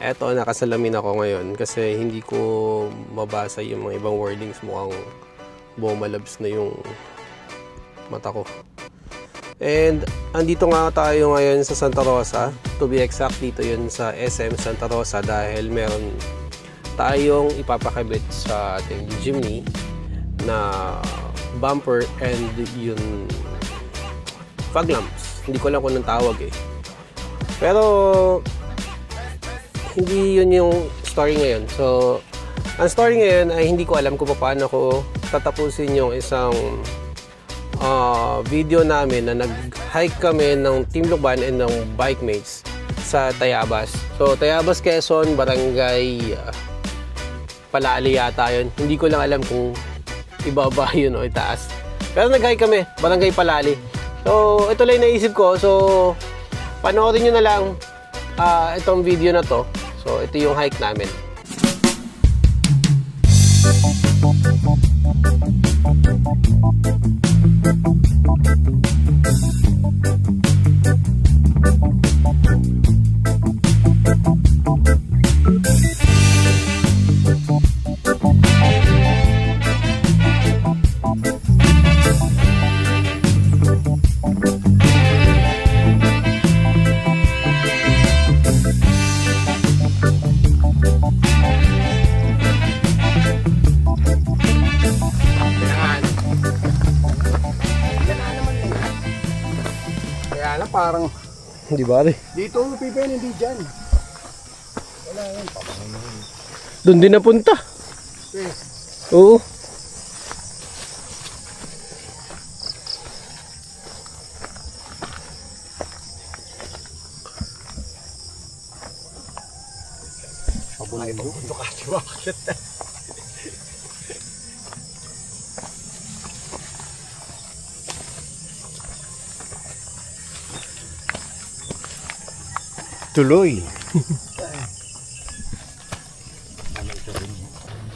Eto, nakasalamin ako ngayon kasi hindi ko mabasa yung mga ibang wordings. Mukhang bumalabs na yung mata ko. And andito nga tayo ngayon sa Santa Rosa. To be exact, dito yun sa SM Santa Rosa dahil meron tayong ipapakabit sa ating Jimny na bumper and yung fog lamps. Hindi ko alam kung anong tawag eh. Pero hindi yun yung story ngayon. So, ang story ngayon ay hindi ko alam kung paano ko tatapusin yung isang video namin na nag-hike kami ng Team Lukban and ng bike mates sa Tayabas. So, Tayabas, Quezon, Barangay Palali yata yun. Hindi ko lang alam kung ibaba yun o itaas. Pero nag-hike kami, Barangay Palali. So, ito lang naisip ko. So, panoorin nyo na lang itong video na to. So, ito yung hike namin. Parang Di ba rin? dito pipen, hindi dyan. Wala yan. Doon din napunta. Eh, Oo. pabunay mo. Ito kasi bakit? Tuloy.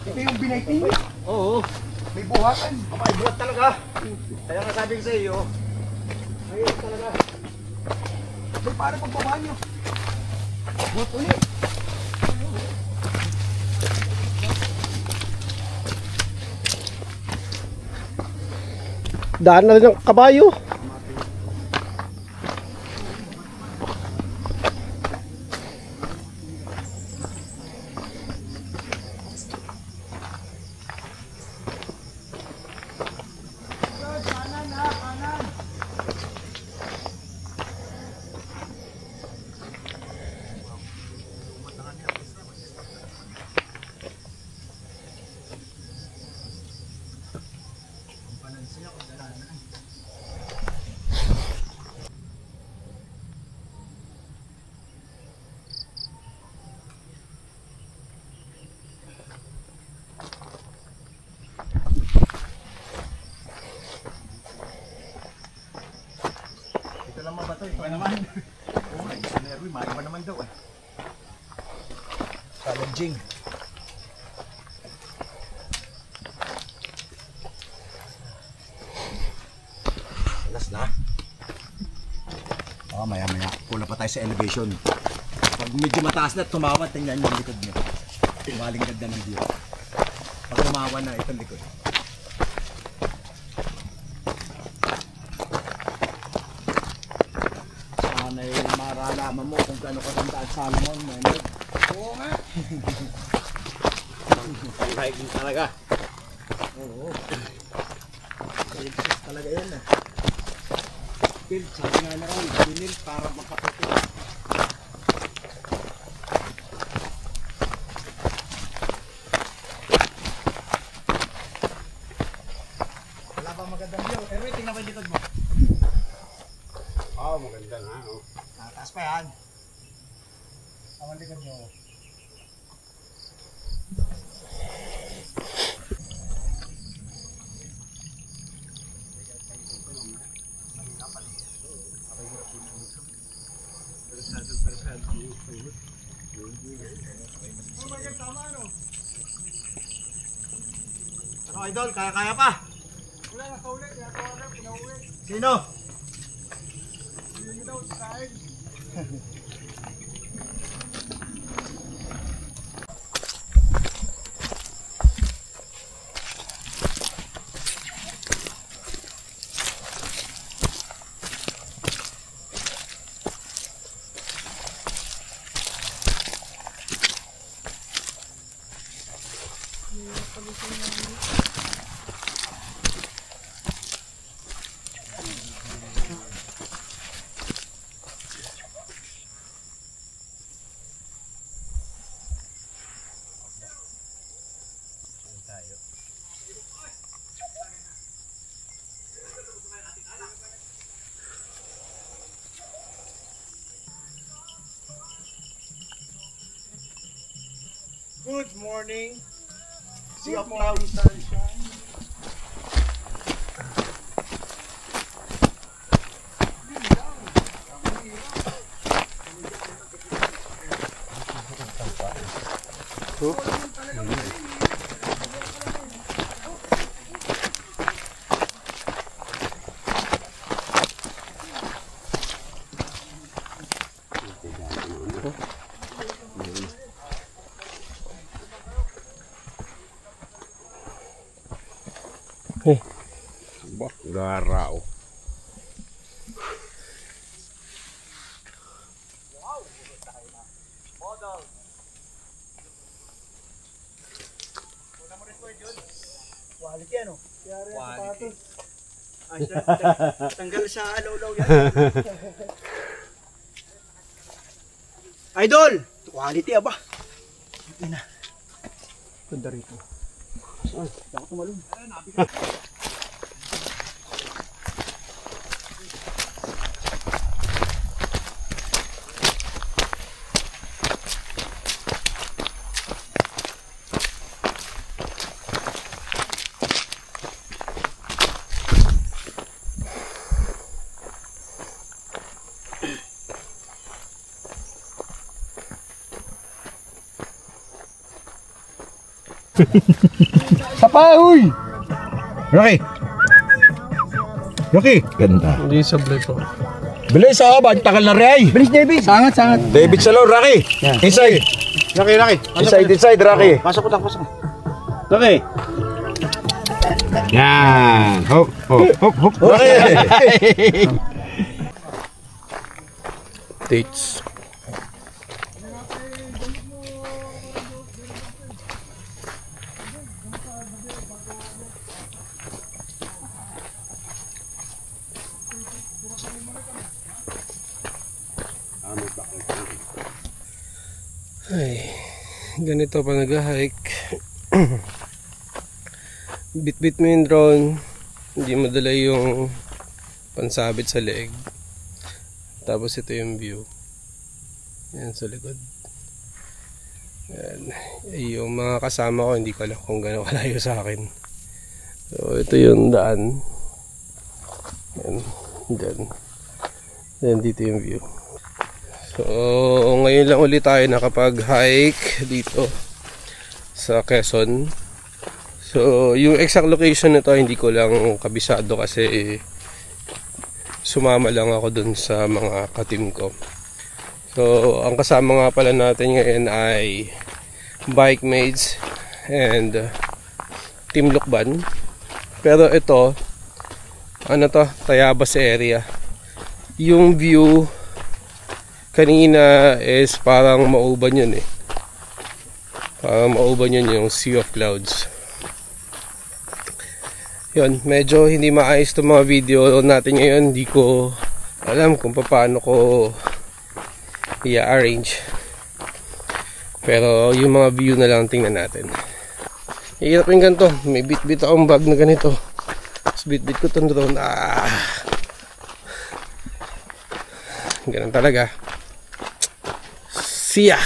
Ito yung binaiting mo. Oo. May buhatan. Kapay buhat talaga. Kaya nga sabi ko sa iyo. Ayun talaga. May parang pagbaba nyo. Buhat ulit. Daan na rin ang kabayo. Iba naman. Oo, isa na Erwin. Maiba naman daw eh. Challenging. Alas na. Maya maya. Pula pa tayo sa elevation. Pag medyo mataas na tumawad, tingnan yung likod niyo. Maling ganda ng view. Pag tumawa na itong likod. Sana'y maralaman mo kung gaano katanda ang Salmon. Oo nga. Hiking talaga. Oo. Exist talaga yan eh. Phil, sabi nga na rin, binil para makaputi. Wala bang magandang view? Erwin, tingnan mo yung likod mo. Oo, maganda nga. Oh. Taas pa yan. Ang likod nyo. Ano idol, kaya-kaya pa? Wala na sa ulit, kaya ko agad, pinauwi. Sino? Hindi mo daw, kain. Good morning. Sea of clouds. Bah, garaw. Quality ano? Quality. Ay, tanggal sa alaw-law yan. Idol! Quality aba. Ito na. Ganda rito. Ay, dapat tumalun. Sapa, uy! Rocky! Rocky! Ganda. Hindi sablay po. Bilis ah, tagal na rin. Bilis, David. Sangat, sangat. David Salon, Rocky. Yeah. Inside. Rocky. Inside, Rocky. Pasok ko. Rocky. Yan. Hop. Rocky. Dates. Ay, ganito pa nag-hike. Bit-bit mo yung drone, hindi madala yung pansabit sa leeg. Tapos ito yung view. Yan sa likod. Yan. Yung mga kasama ko, hindi ko alam kung gano'ng kalayo sa akin. So, ito yung daan. Yan. Diyan. Yan dito yung view. So, ngayon lang ulit tayo nakapag-hike dito sa Quezon. So, yung exact location nito hindi ko lang kabisado kasi sumama lang ako dun sa mga ka-team ko. So, ang kasama nga pala natin ngayon ay bike mates and Team Lukban. Pero ito, ano to, Tayabas area. Yung view kanina is parang mauban yun eh. Parang mauban yun yung Sea of Clouds. Yun, medyo hindi maayos itong mga video natin ngayon. Hindi ko alam kung paano ko i-arrange. Pero yung mga view na lang tingnan natin. Hirap yung ganito. May bit-bit akong bag na ganito. Tapos bit-bit ko itong drone. Ganun talaga. See ya!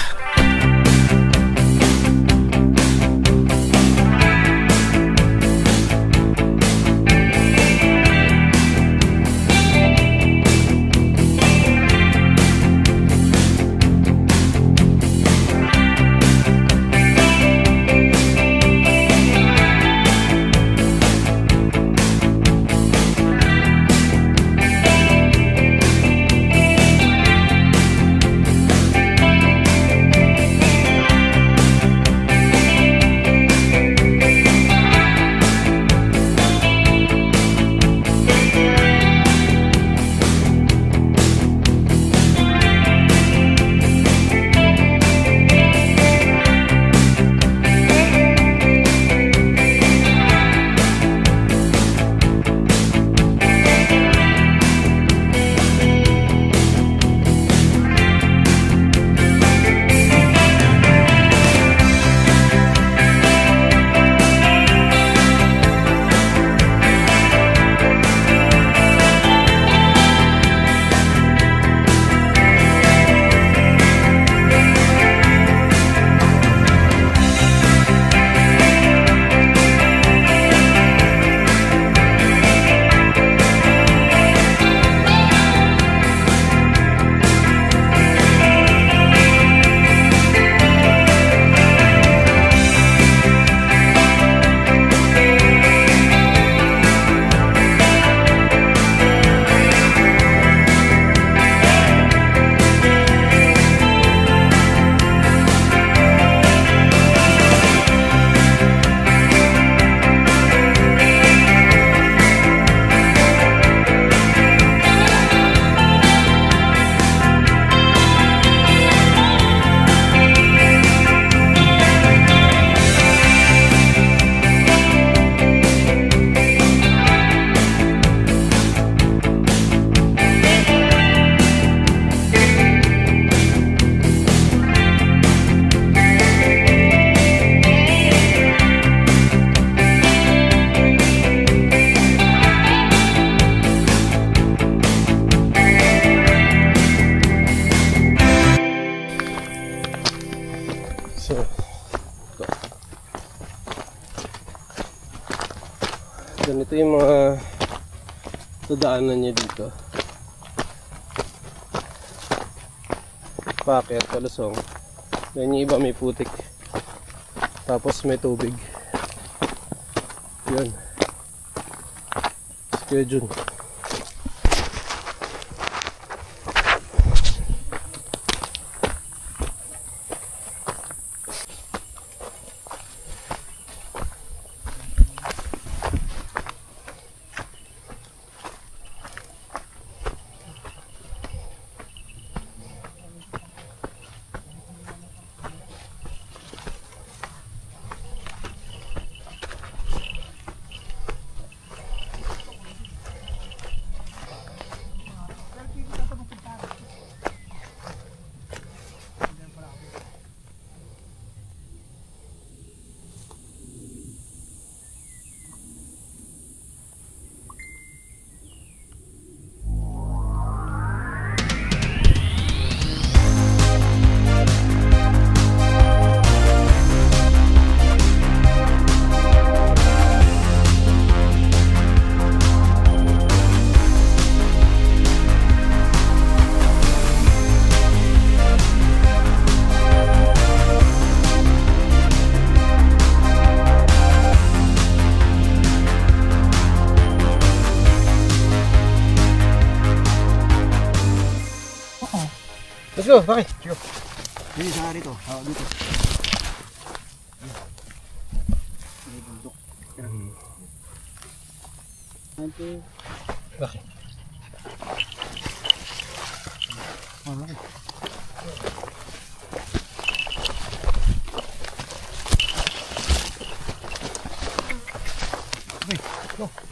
So, ito. Ganito yung mga dadaanan niya dito. Paakyat, palusong. Then yung iba may putik. Tapos may tubig. Yun. Kaya dyan. Let's go, bakit? Dito sa rito. Dito. May bundok.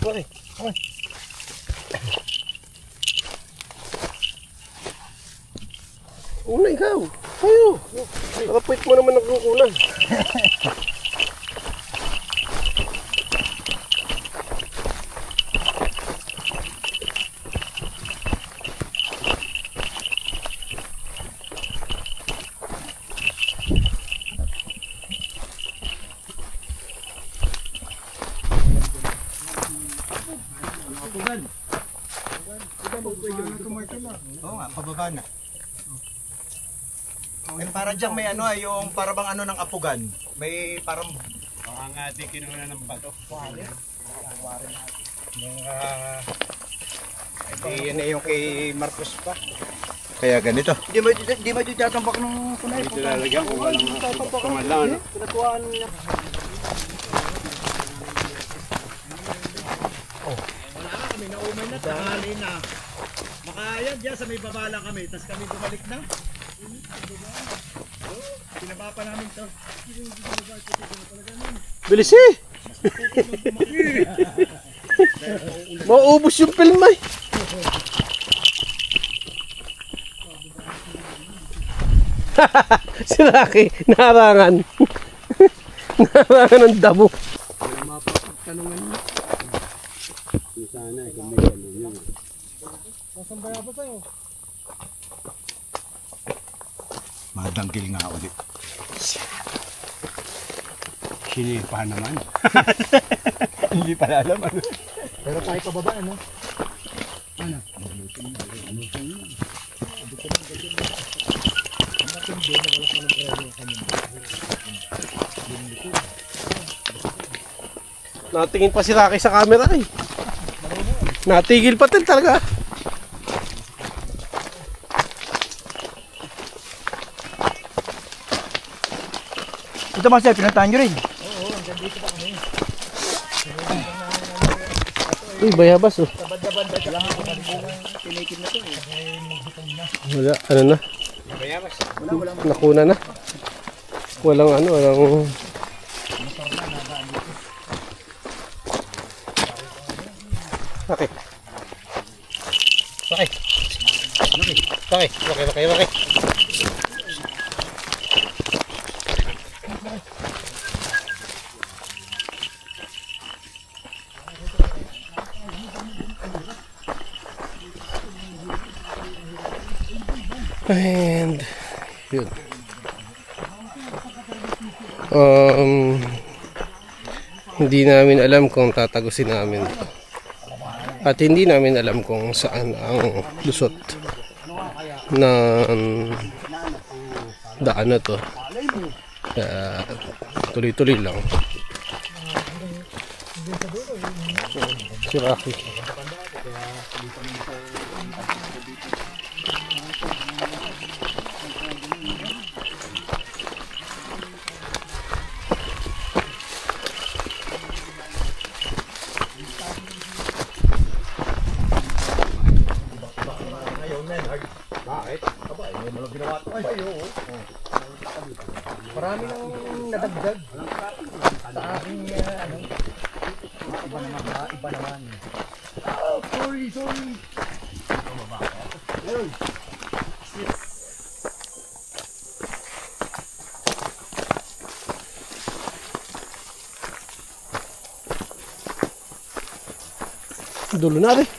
Bakit? Bakit? Una ikaw. Tayo. Nakapuit mo naman ang kukunan. Oo nga, pababa na. Eh, para dyan may ano, yung para bang ano ng apugan. May parang... Baka nga di kinuha ng bato. Yan yung kay Marcos pa. Kaya ganito. Di ba dito tatambak ng kunay? Dito lalagyan ko walang kumalang ano. Pinakuhaan niya. Wala na kami, naumay na, tanghali na. Makayad dyan sa may babala kami, tapos kami bumalik na. Pinaba pa namin to. Bilis eh! Mauubos yung film eh! Si Rocky, naharangan. Naharangan ng damo. Tanungan mo. Sana kung may gano'n yun. Sasambaya pa sa'yo. Madangkil nga ulit. Sinipa naman. Hindi pala alam ano. Pero tayo pababa ano? Ano? Natingin pa si Rocky sa camera eh. Natigil pa talaga. Ito Marcel, pinuntahan nyo rin. Oo, hanggang dito pa kami. Uy, bayabas oh. Tabad-tabad lang ako tinikin na to eh. Wala, ano na? Bayabas. Wala. Nakuna na. Walang ano, walang... Bakit? Bakit? Bakit? And yun. Hindi namin alam kung tatagusin namin ito. At hindi namin alam kung saan ang lusot ng daan na to. Kaya tuloy-tuloy lang. Si Rocky. Marami nang nadagdag sa aking iba naman. Oh, sorry. Ayun. Dulo na rin.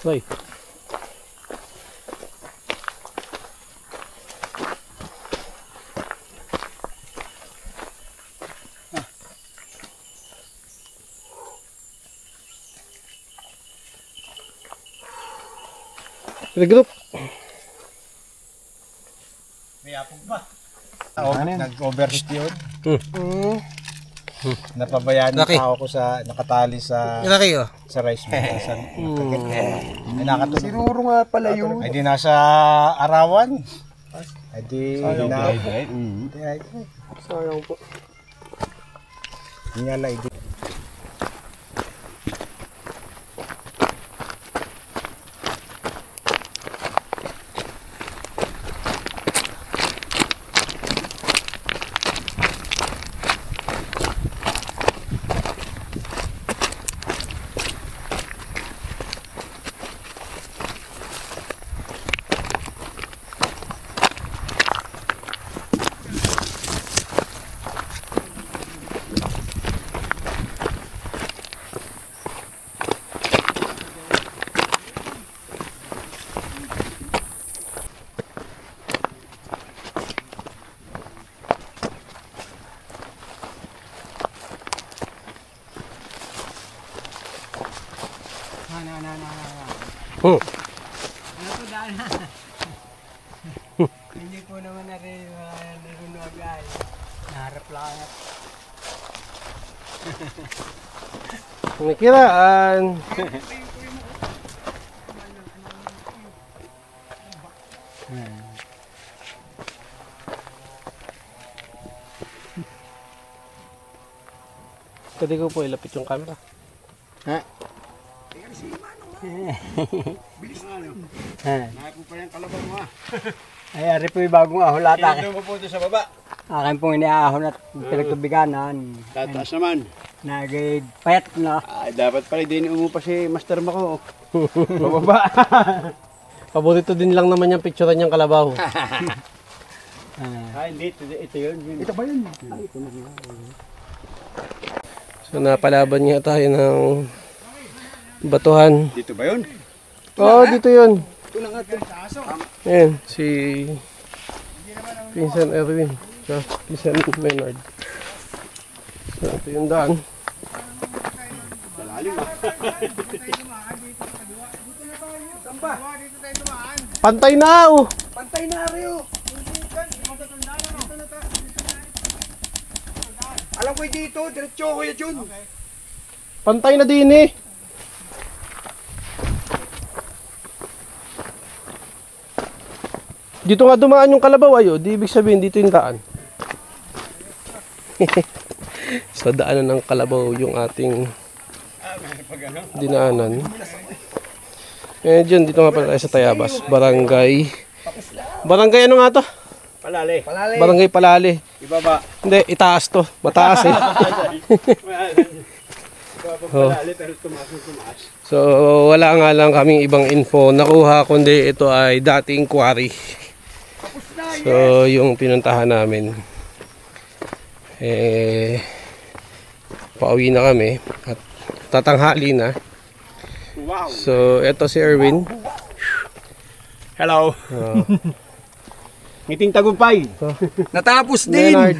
Right. Regroup. May apog ba? Nag-oversteer. Napabayaan ng Laki. tao ko sa nakatali sa Laki oh. sa rice mill. Ay nakatulog. Siguro nga pala yun. Ay di nasa arawan. Ay di na. Sayang po. Hindi nga lang. Hindi po naman na rin narunog ay. Naharap lang. Nakiraan. Pwede ko po ilapit yung camera. Naku pa yung kalabaw mo Ay, ari po yung bagong ahon lahat. Doon mo po doon sa baba. Akin pong iniahon at pinagtubiganan. Tataas naman. Nagay payat na. Ay, dapat pala din umupa si Master Mako. Bababa. Paborito din lang naman yung picturean niyang kalabaw. Ay, hindi. Ito yun. Ito ba yun? Ay, ito na. So napalaban nga tayo ng batuhan. Dito ba yun? Oo, dito yun. Ito na nga ito. Ayan, si Pinsan Erwin. So, Pinsan Menard. So, ito yung daan. Malalim ah. Pantay na oh! Pantay na rin oh. Alam ko dito, diretso ko yun. Pantay na din eh! Dito nga dumaan yung kalabaw ayo, di ibig sabihin dito yung daan. Sa daanan ng kalabaw yung ating dinaanan. Eh dyan, dito nga pala tayo sa Tayabas, barangay. Barangay ano nga to? Palali. Barangay Palali. Ibaba. Hindi, itaas to. Mataas eh. Palali pero tumaas. So wala nga lang kaming ibang info nakuha kundi ito ay dating quarry. So yung pinuntahan namin pauwi na kami at tatanghali na. Wow. So, eto si Erwin. Hello. Uh, Ngiting tagumpay. Natapos din. Leonard.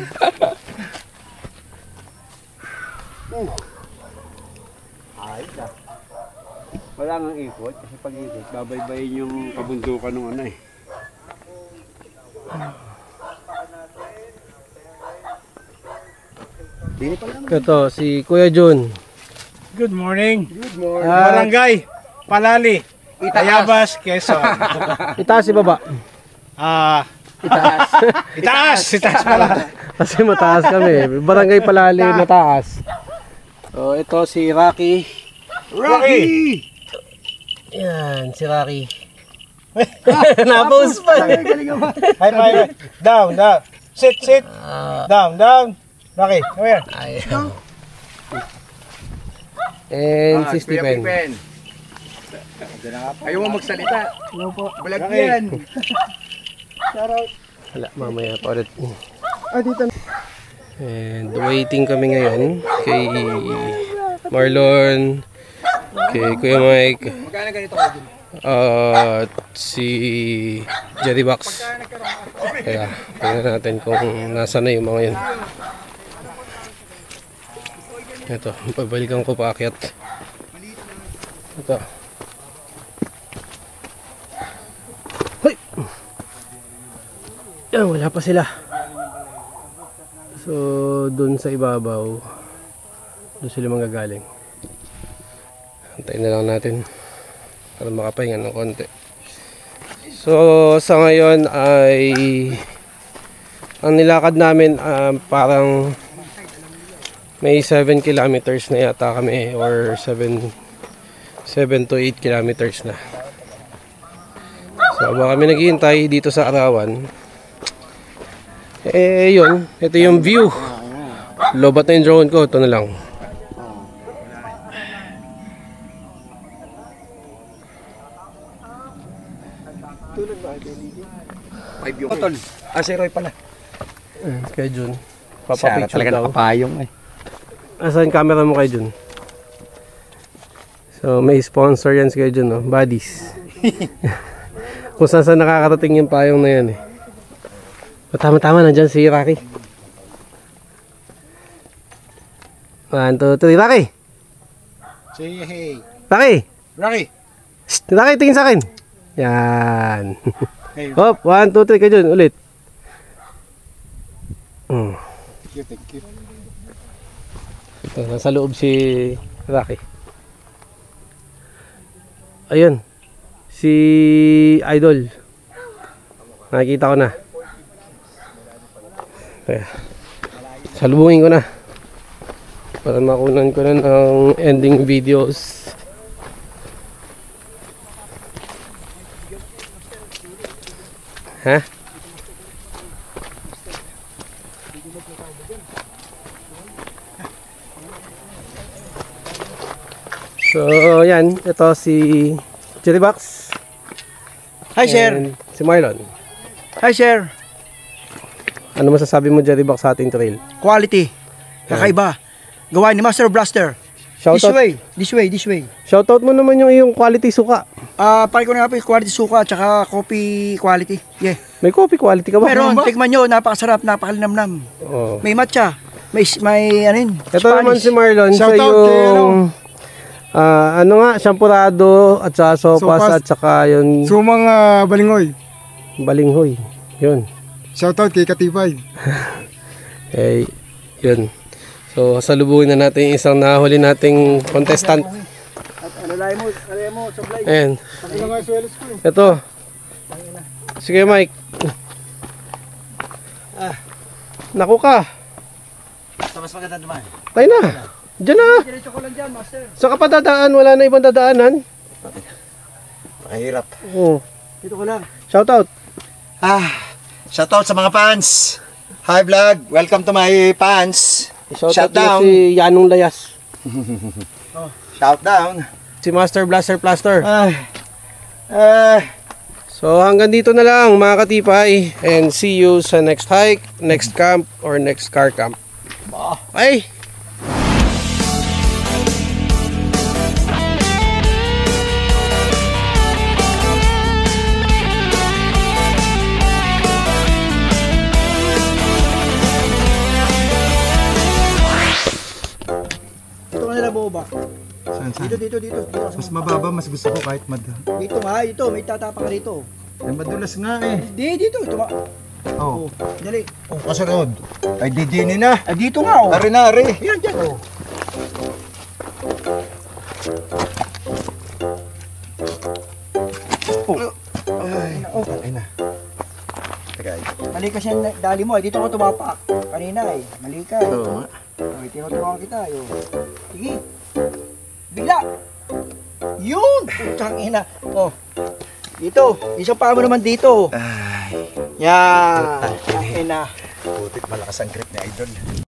Wala nang ikot kasi pag ikot, babaybayin yung kabundukan ng ano eh. Ito, si Kuya Jun. Good morning. Good morning. Barangay Palali, Tayabas, Quezon. Itaas si baba. Itaas pala. Kasi mataas kami. Barangay Palali, mataas. So, ito si Rocky. Rocky. Yan, si Rocky. Napos pa. Hi. Down. Sit. Down. Rocky, come here. And si Stephen. Ayaw mo magsalita. Balag Rocky. yan. Wala, mamaya pa ulit. And waiting kami ngayon kay Marlon, kay Kuya Mike, at si Jerry Box. Kaya tingnan natin kung nasa na yung mga yun. Ito, pabalikan ko paakyat. Ito. Hoy! Yan, wala pa sila. So, dun sa ibabaw, doon sila manggagaling. Antayin na lang natin para makapahinga ng konti. So, sa ngayon ay ang nilakad namin parang may 7 kilometers na yata kami or 7 to 8 kilometers na. So, habang kami naghihintay dito sa Arawan, yun, ito yung view. Lobat na yung drone ko, ito na lang. Tol. Si Roy pala. Kay Jun. Papapicture daw. nakapayong eh. Asan camera mo kay Jun? So, may sponsor yan si kay Jun, no? Buddies. Kung saan nakakarating yung payong na yan eh. Tama-tama, nandyan si Rocky. 1, 2, 3, Rocky! Say hey. Rocky! Rocky. Shh, Rocky, tingin sa akin. Yan. Hey. Hop, 1, 2, 3 kayo dun, ulit. Thank you. Ito, nasa loob si Rocky. Ayun. Si Idol. Nakikita ko na. Kaya, salubungin ko na. Para makunan ko na ng ending videos. Ha? So, yan. Ito si Jerry Box. Hi, sir. And si Marlon. Hi, sir. Ano masasabi mo, Jerry Box, sa ating trail? Quality. Kakaiba. Gawa ni Master Blaster. Shoutout, This way. shoutout mo naman yung iyong quality suka. Pari ko na nga po yung quality suka at saka coffee quality. Yeah. May coffee quality ka ba? Meron, tikman nyo, napakasarap, napakalinamnam. Oh. May matcha, may ano yun, Ito naman si Marlon sa Shoutout kay, yung ano nga, shampurado at saka sopas at saka yung Sumang Balingoy. balinghoy. Yun. Shoutout kay Katibay. Eh, yun. So, salubungin na natin yung isang nahuli nating contestant. Alay mo, supply. Ayan. Ano nga swelos ko? Ito. Sige, Mike. Naku ka. Sa mas maganda naman. Tayo na. Diyan na. Diretso ko lang dyan, Master. Sa kapadadaan, wala na ibang dadaanan. Mahirap. Oh. Dito ko lang. Shout out. Shoutout sa mga fans. Hi vlog, welcome to my fans. Shout Shout out down. si Yanong Layas. Shout down. Si Master Blaster Plaster. Ay. So hanggang dito na lang mga katipay. And see you sa next hike, next camp, or next car camp. Bye! ba? Saan, saan? Dito. Dito Mas mababa, mas gusto ko kahit Dito nga, ito. May tatapa ka dito. Eh, madulas nga eh. Dito. Ito nga. Oh. Dali. Oh, kasunod. Ay, didini na. Dito nga, oh. Ari na, ari. Yan, dyan, oh. Ay na. Teka, Mali kasi ang dali mo. Dito ko tumapak. Kanina eh. Mali ka. Oo nga. Oh, tinuturuan kita. Yun. Sige. Bigla. Yun! Putang ina. Oh. Dito. Isang paa mo naman dito. Ay, Yan. Ay na. putik malakas ang grip ni Idol.